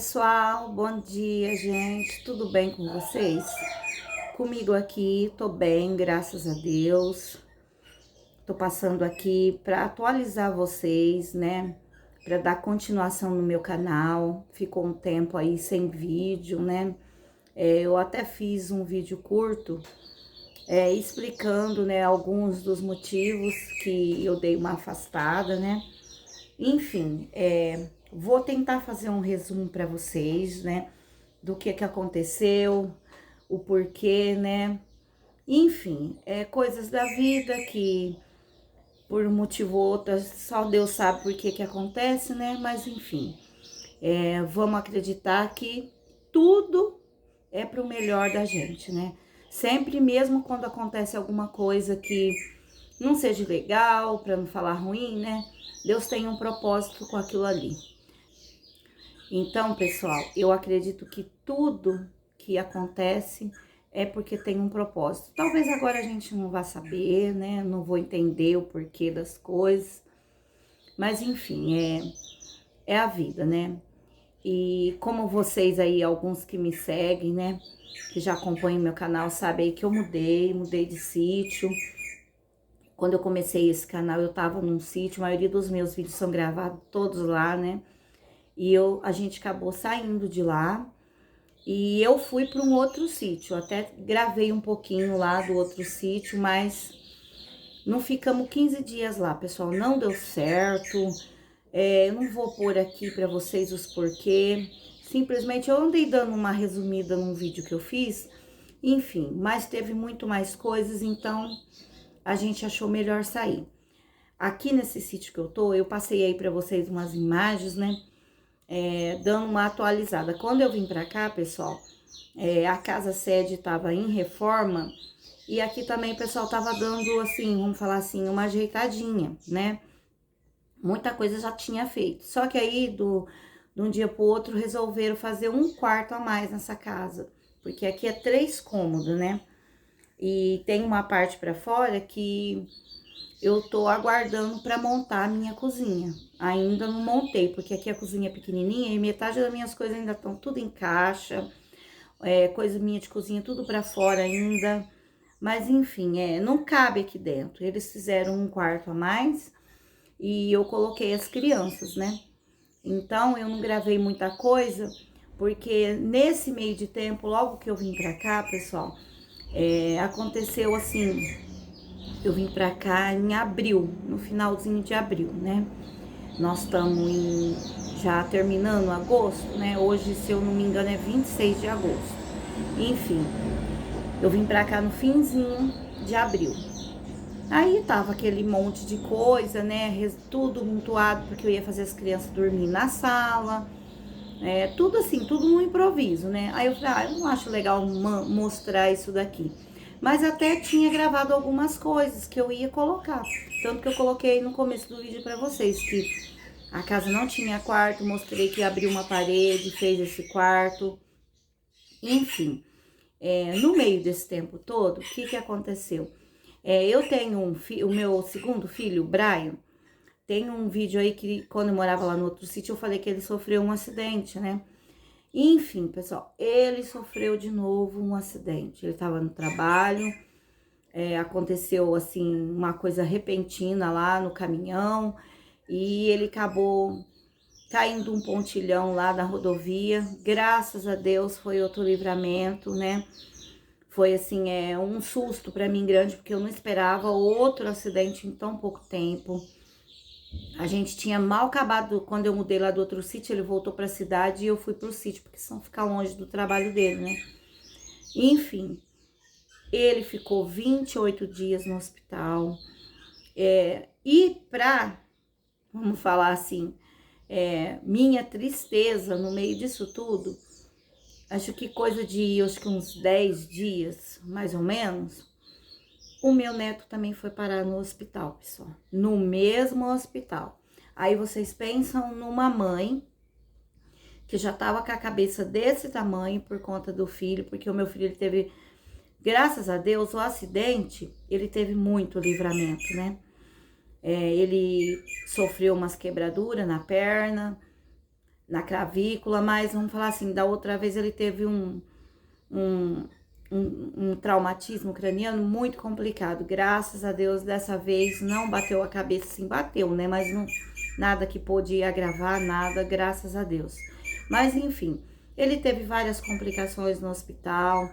pessoal, bom dia, gente. Tudo bem com vocês? Comigo aqui, tô bem, graças a Deus. Tô passando aqui para atualizar vocês, né? Para dar continuação no meu canal. Ficou um tempo aí sem vídeo, né? Eu até fiz um vídeo curto explicando, né, alguns dos motivos que eu dei uma afastada, né? Enfim, vou tentar fazer um resumo para vocês, né, do que aconteceu, o porquê, né? Enfim, coisas da vida que por um motivo ou outro só Deus sabe por que acontece, né? Mas enfim, vamos acreditar que tudo é pro melhor da gente, né? Sempre mesmo quando acontece alguma coisa que não seja legal, para não falar ruim, né? Deus tem um propósito com aquilo ali. Então, pessoal, eu acredito que tudo que acontece é porque tem um propósito. Talvez agora a gente não vá saber, né? Não vou entender o porquê das coisas. Mas enfim, é a vida, né? E como vocês aí, alguns que me seguem, né? Que já acompanham meu canal, sabem aí que eu mudei de sítio. Quando eu comecei esse canal, eu tava num sítio, a maioria dos meus vídeos são gravados todos lá, né? E a gente acabou saindo de lá e eu fui para um outro sítio. Até gravei um pouquinho lá do outro sítio, mas não ficamos 15 dias lá, pessoal. Não deu certo. Eu não vou pôr aqui para vocês os porquê. Simplesmente eu andei dando uma resumida num vídeo que eu fiz. Enfim, mas teve muito mais coisas, então a gente achou melhor sair. Aqui nesse sítio que eu tô, eu passei aí para vocês umas imagens, né? Dando uma atualizada. Quando eu vim pra cá, pessoal, a casa sede tava em reforma e aqui também o pessoal tava dando, assim, vamos falar assim, uma ajeitadinha, né? Muita coisa já tinha feito. Só que aí, de um dia pro outro, resolveram fazer um quarto a mais nessa casa. Porque aqui é 3 cômodos, né? E tem uma parte pra fora que eu tô aguardando para montar a minha cozinha. Ainda não montei, porque aqui a cozinha é pequenininha e metade das minhas coisas ainda estão tudo em caixa. Coisa minha de cozinha tudo para fora ainda. Mas enfim, não cabe aqui dentro. Eles fizeram um quarto a mais e eu coloquei as crianças, né? Então eu não gravei muita coisa, porque nesse meio de tempo, logo que eu vim pra cá, pessoal, aconteceu assim. Eu vim pra cá em abril, no finalzinho de abril, né? Nós estamos já terminando agosto, né? Hoje, se eu não me engano, é 26 de agosto. Enfim, eu vim pra cá no finzinho de abril. Aí tava aquele monte de coisa, né? Tudo montuado, porque eu ia fazer as crianças dormir na sala. Tudo assim, tudo no improviso, né? Aí eu falei, eu não acho legal mostrar isso daqui. Mas até tinha gravado algumas coisas que eu ia colocar. Tanto que eu coloquei no começo do vídeo pra vocês, que a casa não tinha quarto, mostrei que abriu uma parede, fez esse quarto. Enfim, no meio desse tempo todo, o que aconteceu? Eu tenho o meu segundo filho, o Brian, tem um vídeo aí que quando eu morava lá no outro sítio, eu falei que ele sofreu um acidente, né? Enfim, pessoal, ele sofreu de novo um acidente. Ele estava no trabalho, aconteceu assim uma coisa repentina lá no caminhão e ele acabou caindo um pontilhão lá na rodovia. Graças a Deus foi outro livramento, né? Foi assim, um susto para mim grande, porque eu não esperava outro acidente em tão pouco tempo. A gente tinha mal acabado, quando eu mudei lá do outro sítio, ele voltou para a cidade e eu fui pro sítio, porque senão ficar longe do trabalho dele, né? Enfim, ele ficou 28 dias no hospital. Vamos falar assim, minha tristeza no meio disso tudo, acho que acho que uns 10 dias, mais ou menos, o meu neto também foi parar no hospital, pessoal. No mesmo hospital. Aí vocês pensam numa mãe que já tava com a cabeça desse tamanho por conta do filho, porque o meu filho, ele teve, graças a Deus, o acidente, ele teve muito livramento, né? Ele sofreu umas quebraduras na perna, na clavícula, mas vamos falar assim, da outra vez ele teve um, um traumatismo craniano muito complicado. Graças a Deus, dessa vez não bateu a cabeça, sim, bateu, né? Mas não, nada que pôde agravar, nada, graças a Deus. Mas enfim, ele teve várias complicações no hospital,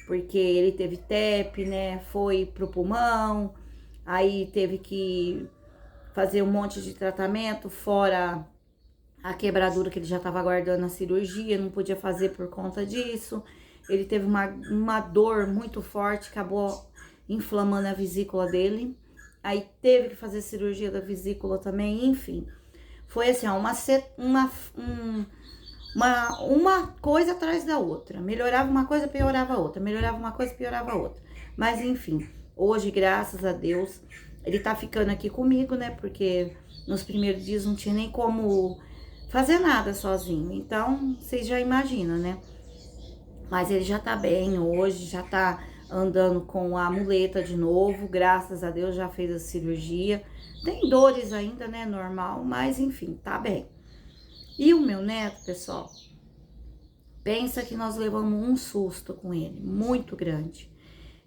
porque ele teve TEP, né? Foi pro pulmão, aí teve que fazer um monte de tratamento, fora a quebradura que ele já estava aguardando a cirurgia, não podia fazer por conta disso. Ele teve uma dor muito forte, acabou inflamando a vesícula dele. Aí teve que fazer cirurgia da vesícula também, enfim. Foi assim, ó, uma coisa atrás da outra. Melhorava uma coisa, piorava a outra. Melhorava uma coisa, piorava a outra. Mas enfim, hoje, graças a Deus, ele tá ficando aqui comigo, né? Porque nos primeiros dias não tinha nem como fazer nada sozinho. Então, vocês já imaginam, né? Mas ele já tá bem hoje, já tá andando com a muleta de novo. Graças a Deus, já fez a cirurgia. Tem dores ainda, né? Normal, mas enfim, tá bem. E o meu neto, pessoal, pensa que nós levamos um susto com ele, muito grande.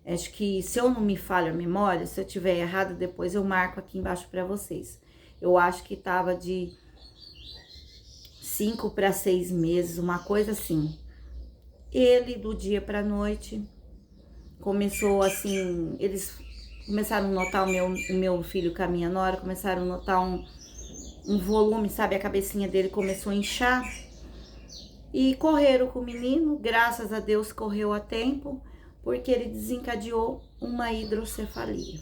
Acho que, se eu não me falho a memória, se eu tiver errado, depois eu marco aqui embaixo pra vocês. Eu acho que tava de 5 para 6 meses, uma coisa assim. Ele, do dia pra noite, começou assim, eles começaram a notar, o meu filho com a minha nora, começaram a notar um volume, sabe? A cabecinha dele começou a inchar. E correram com o menino, graças a Deus correu a tempo, porque ele desencadeou uma hidrocefalia.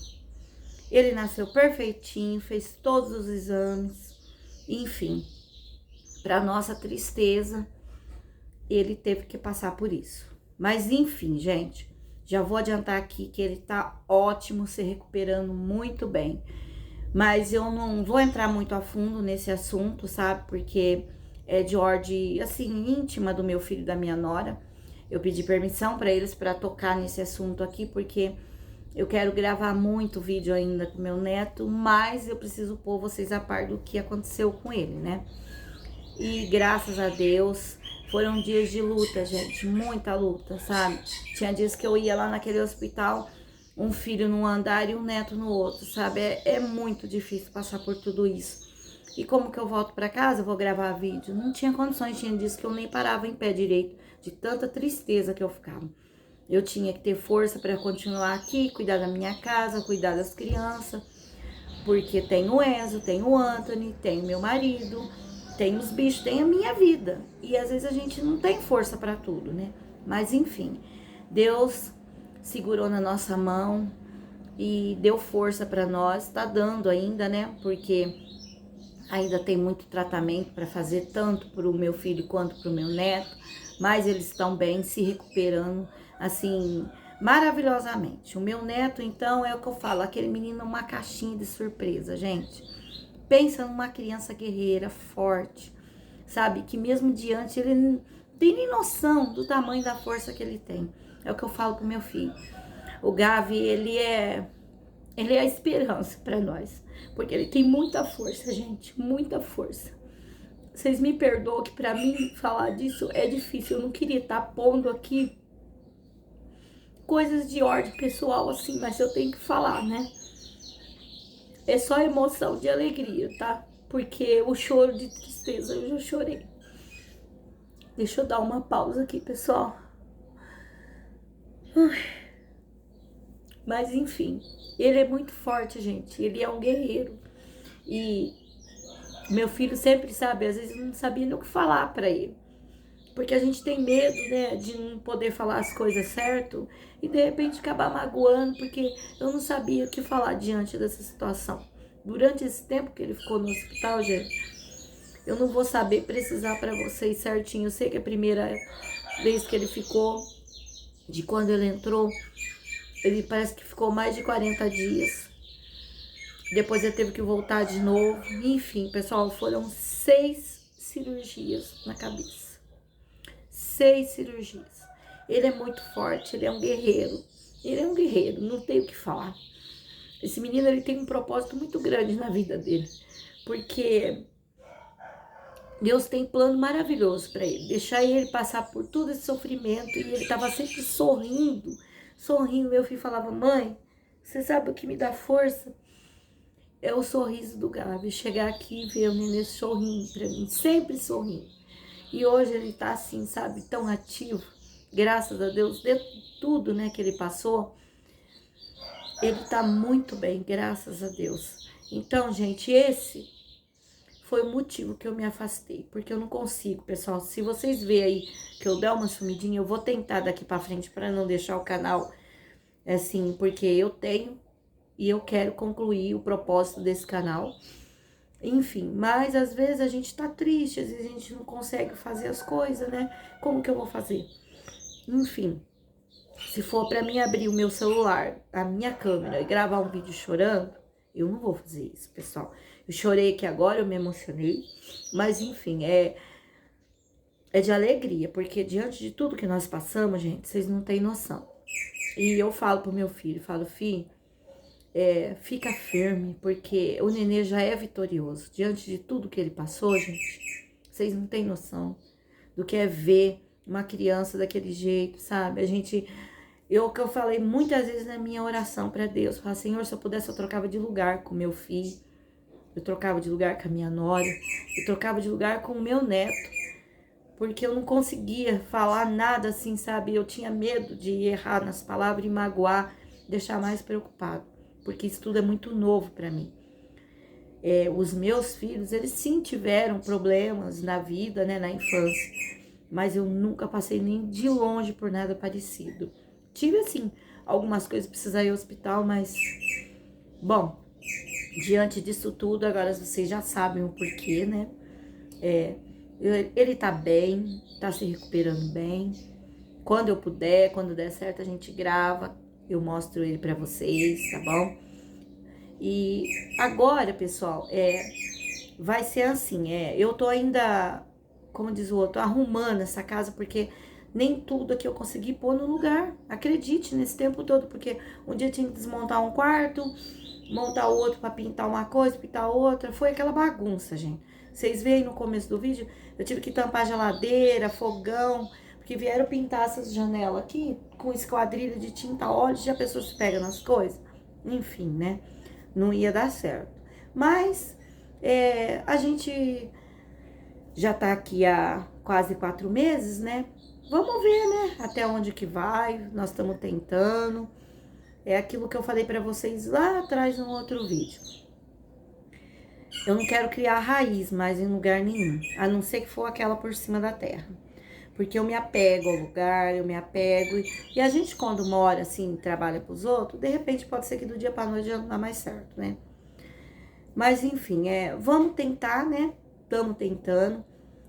Ele nasceu perfeitinho, fez todos os exames, enfim, para nossa tristeza, ele teve que passar por isso. Mas enfim, gente, já vou adiantar aqui que ele tá ótimo, se recuperando muito bem. Mas eu não vou entrar muito a fundo nesse assunto, sabe? Porque é de ordem, assim, íntima do meu filho e da minha nora. Eu pedi permissão para eles para tocar nesse assunto aqui, porque eu quero gravar muito vídeo ainda com meu neto, mas eu preciso pôr vocês a par do que aconteceu com ele, né? E graças a Deus, foram dias de luta, gente, muita luta, sabe? Tinha dias que eu ia lá naquele hospital, um filho num andar e um neto no outro, sabe? É muito difícil passar por tudo isso. E como que eu volto pra casa, eu vou gravar vídeo? Não tinha condições, tinha dias que eu nem parava em pé direito, de tanta tristeza que eu ficava. Eu tinha que ter força para continuar aqui, cuidar da minha casa, cuidar das crianças, porque tem o Enzo, tem o Anthony, tem o meu marido, tem os bichos, tem a minha vida. E às vezes a gente não tem força para tudo, né? Mas enfim, Deus segurou na nossa mão e deu força para nós, tá dando ainda, né? Porque ainda tem muito tratamento para fazer, tanto para o meu filho quanto para o meu neto, mas eles estão bem, se recuperando, assim, maravilhosamente. O meu neto, então, é o que eu falo, aquele menino é uma caixinha de surpresa, gente. Pensa numa criança guerreira, forte, sabe? Que mesmo diante, ele não tem nem noção do tamanho da força que ele tem. É o que eu falo pro meu filho. O Gavi, ele é a esperança para nós, porque ele tem muita força, gente, muita força. Vocês me perdoam que para mim falar disso é difícil, eu não queria estar pondo aqui coisas de ordem pessoal assim, mas eu tenho que falar, né? É só emoção de alegria, tá? Porque o choro de tristeza eu já chorei. Deixa eu dar uma pausa aqui, pessoal. Mas enfim, ele é muito forte, gente. Ele é um guerreiro. E meu filho sempre, sabe, às vezes eu não sabia nem o que falar pra ele. Porque a gente tem medo, né, de não poder falar as coisas certo e de repente acabar magoando, porque eu não sabia o que falar diante dessa situação. Durante esse tempo que ele ficou no hospital, gente, eu não vou saber precisar pra vocês certinho. Eu sei que a primeira vez que ele ficou, de quando ele entrou, ele parece que ficou mais de 40 dias. Depois ele teve que voltar de novo. Enfim, pessoal, foram 6 cirurgias na cabeça. 6 cirurgias. Ele é muito forte, ele é um guerreiro. Ele é um guerreiro, não tem o que falar. Esse menino, ele tem um propósito muito grande na vida dele. Porque Deus tem plano maravilhoso para ele, deixar ele passar por todo esse sofrimento, e ele estava sempre sorrindo, sorrindo. Meu filho falava: mãe, você sabe o que me dá força? É o sorriso do Gabi, chegar aqui e ver o nenê sorrindo para mim, sempre sorrindo. E hoje ele tá assim, sabe, tão ativo, graças a Deus, de tudo, né, que ele passou, ele tá muito bem, graças a Deus. Então, gente, esse foi o motivo que eu me afastei, porque eu não consigo, pessoal. Se vocês verem aí que eu der uma sumidinha, eu vou tentar daqui pra frente para não deixar o canal assim, porque eu tenho e eu quero concluir o propósito desse canal. Enfim, mas às vezes a gente tá triste, às vezes a gente não consegue fazer as coisas, né? Como que eu vou fazer? Enfim, se for pra mim abrir o meu celular, a minha câmera e gravar um vídeo chorando, eu não vou fazer isso, pessoal. Eu chorei aqui agora, eu me emocionei, mas enfim, é de alegria, porque diante de tudo que nós passamos, gente, vocês não têm noção. E eu falo pro meu filho, falo: filho, fica firme, porque o nenê já é vitorioso. Diante de tudo que ele passou, gente, vocês não têm noção do que é ver uma criança daquele jeito, sabe? O que eu falei muitas vezes na minha oração para Deus, falar: Senhor, se eu pudesse, eu trocava de lugar com meu filho, eu trocava de lugar com a minha nora, eu trocava de lugar com o meu neto, porque eu não conseguia falar nada assim, sabe? Eu tinha medo de errar nas palavras e magoar, deixar mais preocupado, porque isso tudo é muito novo para mim. Os meus filhos, eles sim tiveram problemas na vida, né, na infância, mas eu nunca passei nem de longe por nada parecido. Tive, assim, algumas coisas, precisar ir ao hospital, mas, bom, diante disso tudo, agora vocês já sabem o porquê, né? Ele tá bem, tá se recuperando bem. Quando eu puder, quando der certo, a gente grava, eu mostro ele pra vocês, tá bom? E agora, pessoal, vai ser assim, eu tô ainda, como diz o outro, arrumando essa casa, porque nem tudo aqui eu consegui pôr no lugar. Acredite, nesse tempo todo, porque um dia eu tinha que desmontar um quarto, montar o outro para pintar uma coisa, pintar outra. Foi aquela bagunça, gente. Vocês veem no começo do vídeo, eu tive que tampar geladeira, fogão, porque vieram pintar essas janelas aqui com esquadrilha de tinta óleo, já a pessoa se pega nas coisas. Enfim, né? Não ia dar certo. Mas a gente já tá aqui há quase 4 meses, né? Vamos ver, né? Até onde que vai. Nós estamos tentando. É aquilo que eu falei pra vocês lá atrás no outro vídeo. Eu não quero criar raiz mais em lugar nenhum, a não ser que for aquela por cima da terra. Porque eu me apego ao lugar, eu me apego. E a gente, quando mora assim, trabalha pros outros, de repente pode ser que do dia pra noite já não dá mais certo, né? Mas enfim, vamos tentar, né? Estamos tentando.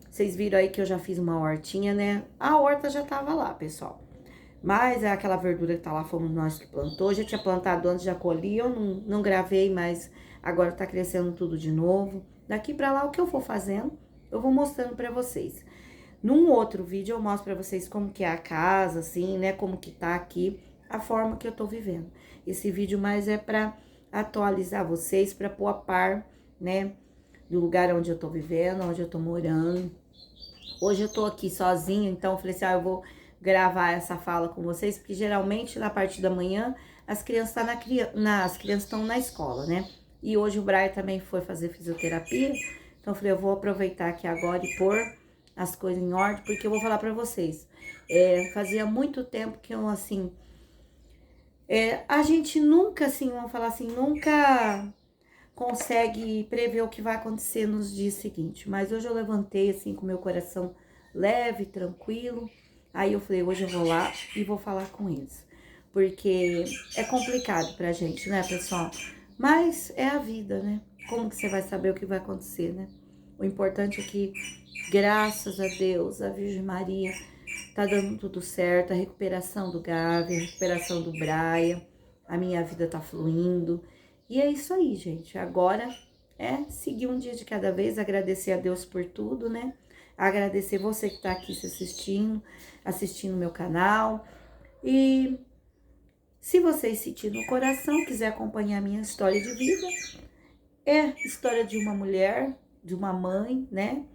Vocês viram aí que eu já fiz uma hortinha, né? A horta já tava lá, pessoal. Mas aquela verdura que tá lá, fomos nós que plantou. Já tinha plantado antes, já colhi. Eu não gravei, mas agora tá crescendo tudo de novo. Daqui pra lá, o que eu for fazendo, eu vou mostrando pra vocês. Num outro vídeo, eu mostro pra vocês como que é a casa, assim, né? Como que tá aqui, a forma que eu tô vivendo. Esse vídeo mais é pra atualizar vocês, pra pôr a par, né? Do lugar onde eu tô vivendo, onde eu tô morando. Hoje eu tô aqui sozinha, então eu falei assim: eu vou gravar essa fala com vocês, porque geralmente na parte da manhã as crianças as crianças estão na escola, né? E hoje o Brian também foi fazer fisioterapia, então eu falei: eu vou aproveitar aqui agora e pôr as coisas em ordem, porque eu vou falar pra vocês. Fazia muito tempo que eu, assim, a gente nunca, assim, vamos falar assim, nunca consegue prever o que vai acontecer nos dias seguintes. Mas hoje eu levantei assim com meu coração leve, tranquilo. Aí eu falei: hoje eu vou lá e vou falar com eles. Porque é complicado pra gente, né, pessoal? Mas é a vida, né? Como que você vai saber o que vai acontecer, né? O importante é que, graças a Deus, a Virgem Maria tá dando tudo certo. A recuperação do Gavi, a recuperação do Brian, a minha vida tá fluindo. E é isso aí, gente. Agora seguir um dia de cada vez, agradecer a Deus por tudo, né? Agradecer você que tá aqui se assistindo meu canal. E se você sentir no coração, quiser acompanhar a minha história de vida, é história de uma mulher, de uma mãe, né?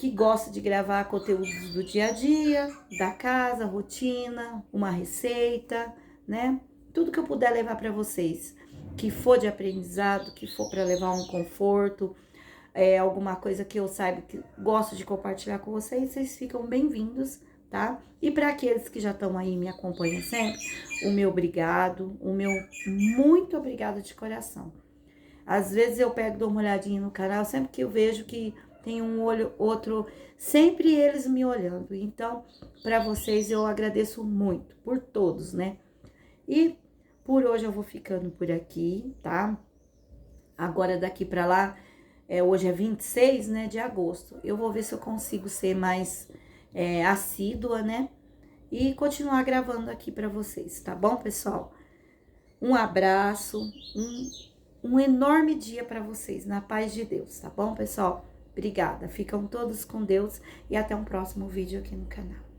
que gosta de gravar conteúdos do dia a dia, da casa, rotina, uma receita, né? Tudo que eu puder levar para vocês, que for de aprendizado, que for para levar um conforto, alguma coisa que eu saiba que gosto de compartilhar com vocês, vocês ficam bem-vindos, tá? E para aqueles que já estão aí e me acompanham sempre, o meu obrigado, o meu muito obrigado de coração. Às vezes eu pego, dou uma olhadinha no canal, sempre que eu vejo que tem um olho, outro, sempre eles me olhando. Então, para vocês eu agradeço muito, por todos, né? E por hoje eu vou ficando por aqui, tá? Agora daqui para lá, hoje é 26, né, de agosto. Eu vou ver se eu consigo ser mais assídua, né? E continuar gravando aqui para vocês, tá bom, pessoal? Um abraço, um enorme dia para vocês, na paz de Deus, tá bom, pessoal? Obrigada, ficam todos com Deus e até um próximo vídeo aqui no canal.